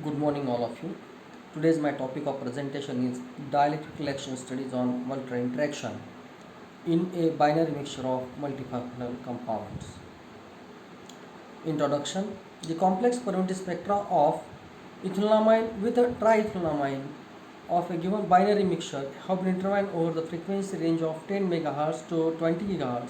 Good morning, all of you. Today's my topic of presentation is dielectric reaction studies on molecular interaction in a binary mixture of multifunctional compounds. Introduction: the complex perimeter spectra of ethylenamine with a triethylenamine of a given binary mixture have been determined over the frequency range of 10 MHz to 20 GHz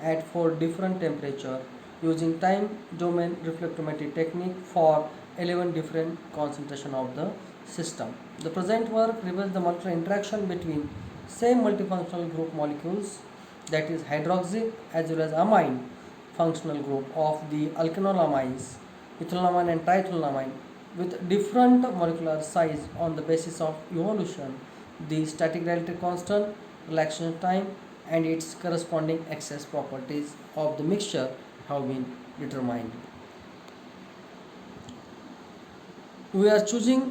at 4 different temperatures using time domain reflectometry technique for 11 different concentration of the system. The present work reveals the molecular interaction between same multifunctional group molecules, that is hydroxy as well as amine functional group of the alkylamines, ethylenamine and triethylenamine with different molecular size on the basis of evolution, the static dielectric constant, relaxation time and its corresponding excess properties of the mixture have been determined. We are choosing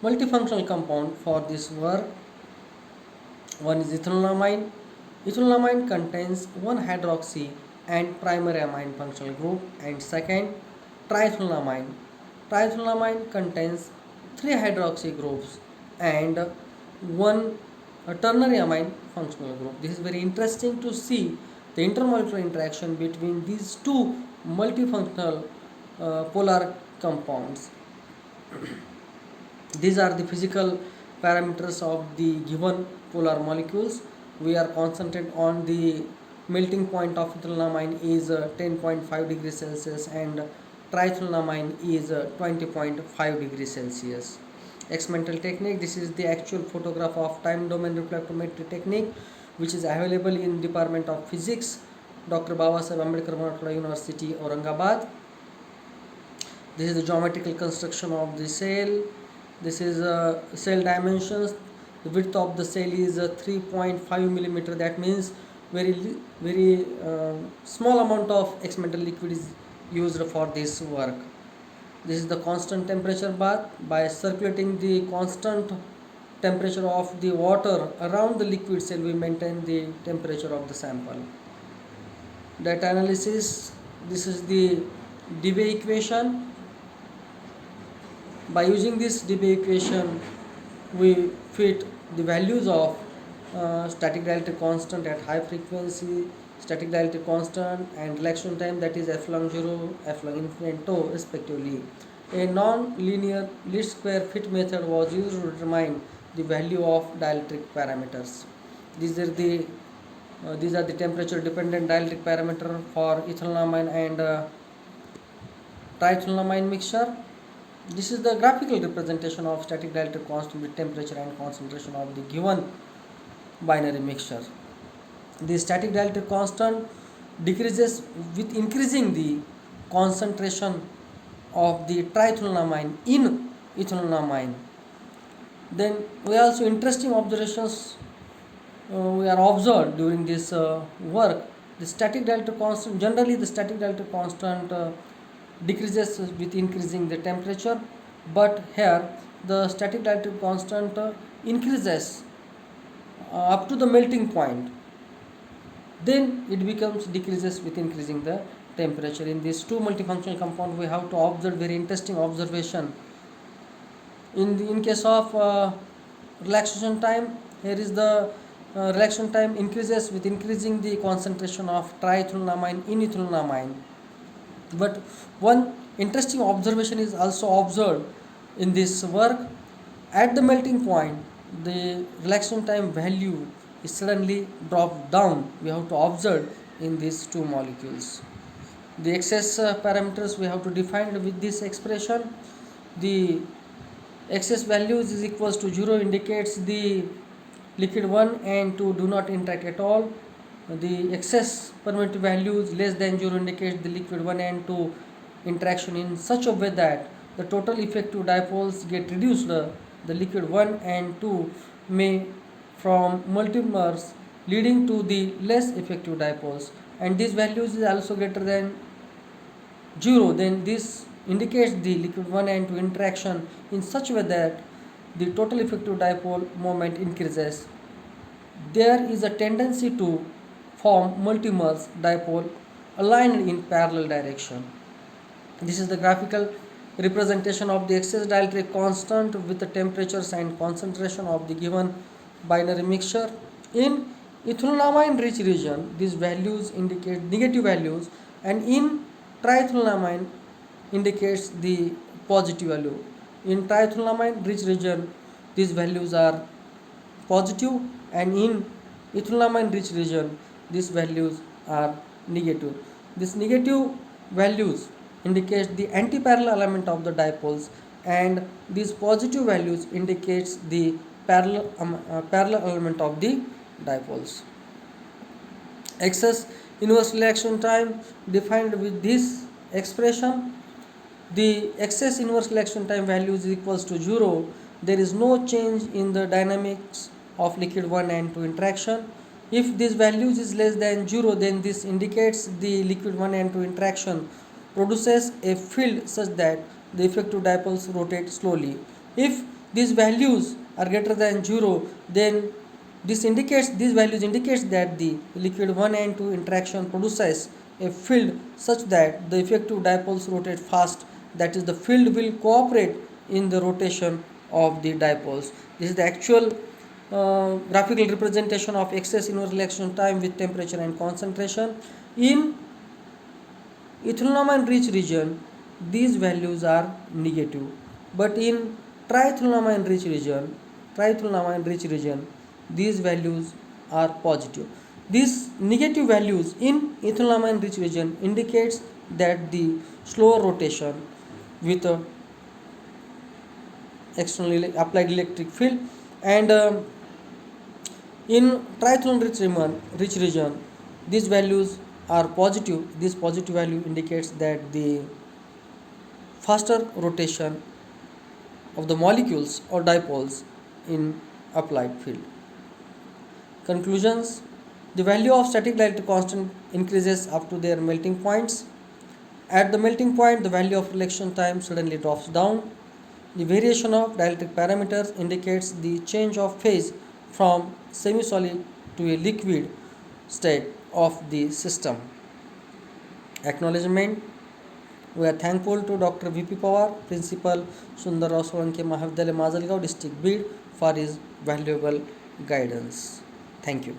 multifunctional compound for this work. One is ethylenamine. Ethylenamine contains one hydroxy and primary amine functional group, and second triethylenamine. Triethylenamine contains three hydroxy groups and one ternary amine functional group. This is very interesting to see the intermolecular interaction between these two multifunctional polar compounds. These are the physical parameters of the given polar molecules. We are concentrated on the melting point of ethylenamine is 10.5 degrees Celsius and triethylenamine is 20.5 degrees Celsius. Experimental technique: this is the actual photograph of time domain reflectometry technique which is available in Department of Physics, Dr. Babasaheb Ambedkar Marathwada University, Aurangabad. This is the geometrical construction of the cell. This is cell dimensions. The width of the cell is 3.5 millimeter. That means very small amount of experimental liquid is used for this work. This is the constant temperature bath. By circulating the constant temperature of the water around the liquid cell, we maintain the temperature of the sample. Data analysis: this is the Debye equation. By using this Debye equation, we fit the values of static dielectric constant at high frequency, static dielectric constant and relaxation time, that is f long 0, f long infinite and tau respectively. A non-linear least square fit method was used to determine the value of dielectric parameters. These are the temperature dependent dielectric parameter for ethylenamine and triethylenamine mixture. This is the graphical representation of static dielectric constant with temperature and concentration of the given binary mixture. The static dielectric constant decreases with increasing the concentration of the triethylenamine in ethylenamine. Then we also interesting observations we are observed during this work. The static dielectric constant, generally the static dielectric constant decreases with increasing the temperature, but here the static dielectric constant increases up to the melting point, then it becomes decreases with increasing the temperature. In these two multifunctional compound, we have to observe very interesting observation. In case of relaxation time, here is the relaxation time increases with increasing the concentration of triethylenamine in ethylenamine. But one interesting observation is also observed in this work. At the melting point, the relaxation time value is suddenly dropped down. We have to observe in these two molecules. The excess parameters we have to define with this expression. The excess values is equals to 0 indicates the liquid 1 and 2 do not interact at all. The excess permitted values less than 0 indicates the liquid 1 and 2 interaction in such a way that the total effective dipoles get reduced. The liquid 1 and 2 may from multimers, leading to the less effective dipoles, and these values is also greater than 0, then this indicates the liquid 1 and 2 interaction in such a way that the total effective dipole moment increases. There is a tendency to form multimers dipole aligned in parallel direction. This is the graphical representation of the excess dielectric constant with the temperatures and concentration of the given binary mixture. In ethylenamine rich region, these values indicate negative values, and in triethylenamine indicates the positive value. In triethylenamine rich region, these values are positive, and in ethylenamine rich region, these values are negative. These negative values indicate the anti-parallel element of the dipoles, and these positive values indicates the parallel element of the dipoles. Excess inverse reaction time defined with this expression: the excess inverse reaction time value is equals to 0. There is no change in the dynamics of liquid 1 and 2 interaction. If this value is less than 0, then this indicates the liquid 1 and 2 interaction produces a field such that the effective dipoles rotate slowly. If these values are greater than 0, then these values indicates that the liquid 1 and 2 interaction produces a field such that the effective dipoles rotate fast, that is, the field will cooperate in the rotation of the dipoles. This is the actual graphical representation of excess inverse reaction time with temperature and concentration. In ethylenamine rich region, these values are negative, but in triethylenamine rich region, these values are positive. These negative values in ethylenamine rich region indicates that the slower rotation with a externally applied electric field, and in triethylenamine rich region, these values are positive. This positive value indicates that the faster rotation of the molecules or dipoles in applied field. Conclusions: the value of static dielectric constant increases up to their melting points. At the melting point, the value of reaction time suddenly drops down. The variation of dielectric parameters indicates the change of phase from semi-solid to a liquid state of the system. Acknowledgement: we are thankful to Dr. V.P. Pawar, Principal, Sundarrao Solanki Mahavidyalaya, Mazalgaon, District, Bid, for his valuable guidance. Thank you.